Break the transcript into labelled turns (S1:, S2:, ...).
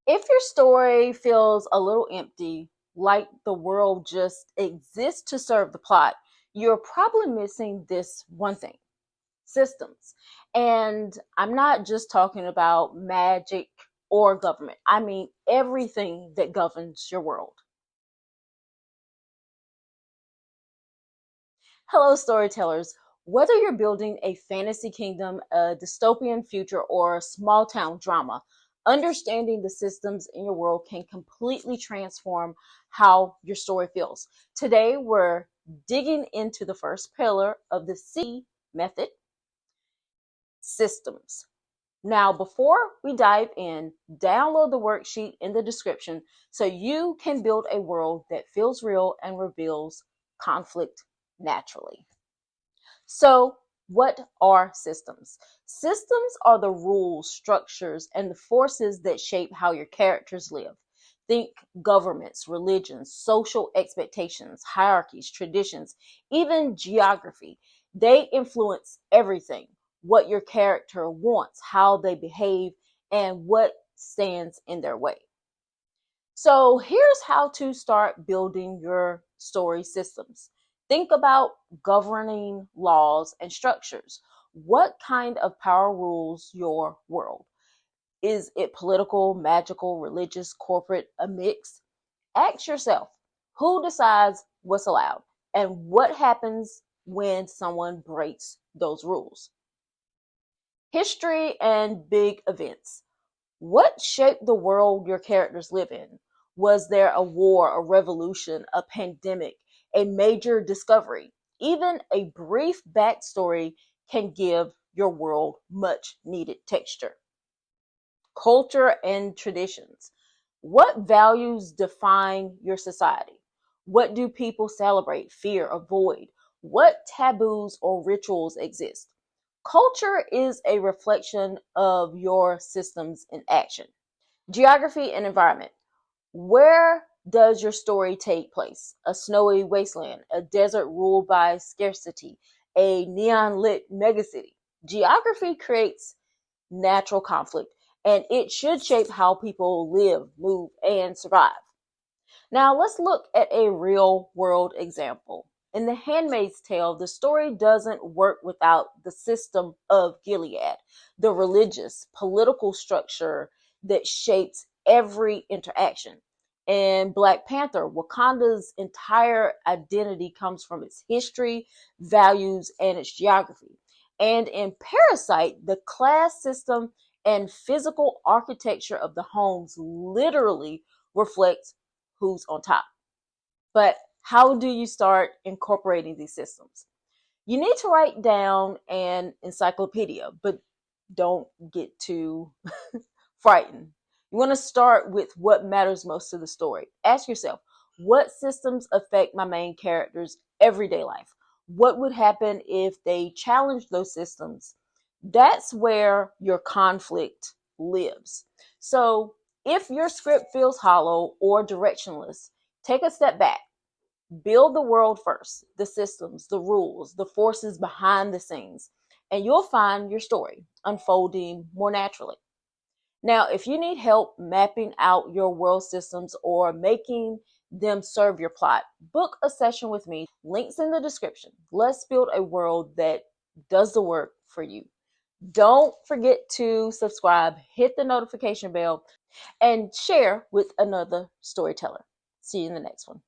S1: If your story feels a little empty, like the world just exists to serve the plot, you're probably missing this one thing: systems. And I'm not just talking about magic or government, I mean everything that governs your world. Hello, storytellers. Whether you're building a fantasy kingdom, a dystopian future, or a small town drama, understanding the systems in your world can completely transform how your story feels. Today, we're digging into the first pillar of the C method: systems. Now, before we dive in, download the worksheet in the description so you can build a world that feels real and reveals conflict naturally. So, what are systems? Systems are the rules, structures, and the forces that shape how your characters live. Think governments, religions, social expectations, hierarchies, traditions, even geography. They influence everything: what your character wants, how they behave, and what stands in their way. So here's how to start building your story systems. Think about governing laws and structures. What kind of power rules your world? Is it political, magical, religious, corporate, a mix? Ask yourself, who decides what's allowed and what happens when someone breaks those rules? History and big events. What shaped the world your characters live in? Was there a war, a revolution, a pandemic, a major discovery? Even a brief backstory can give your world much needed texture. Culture and traditions. What values define your society? What do people celebrate, fear, avoid? What taboos or rituals exist? Culture is a reflection of your systems in action. Geography and environment. Where does your story take place? A snowy wasteland, a desert ruled by scarcity, a neon lit megacity. Geography creates natural conflict, and it should shape how people live, move, and survive. Now, let's look at a real world example. In The Handmaid's Tale, the story doesn't work without the system of Gilead, the religious, political structure that shapes every interaction. In Black Panther, Wakanda's entire identity comes from its history, values, and its geography. And in Parasite, the class system and physical architecture of the homes literally reflects who's on top. But how do you start incorporating these systems? You need to write down an encyclopedia, but don't get too frightened. You want to start with what matters most to the story. Ask yourself, what systems affect my main character's everyday life? What would happen if they challenge those systems? That's where your conflict lives. So if your script feels hollow or directionless, take a step back. Build the world first, the systems, the rules, the forces behind the scenes, and you'll find your story unfolding more naturally. Now, if you need help mapping out your world systems or making them serve your plot, book a session with me. Links in the description. Let's build a world that does the work for you. Don't forget to subscribe, hit the notification bell, and share with another storyteller. See you in the next one.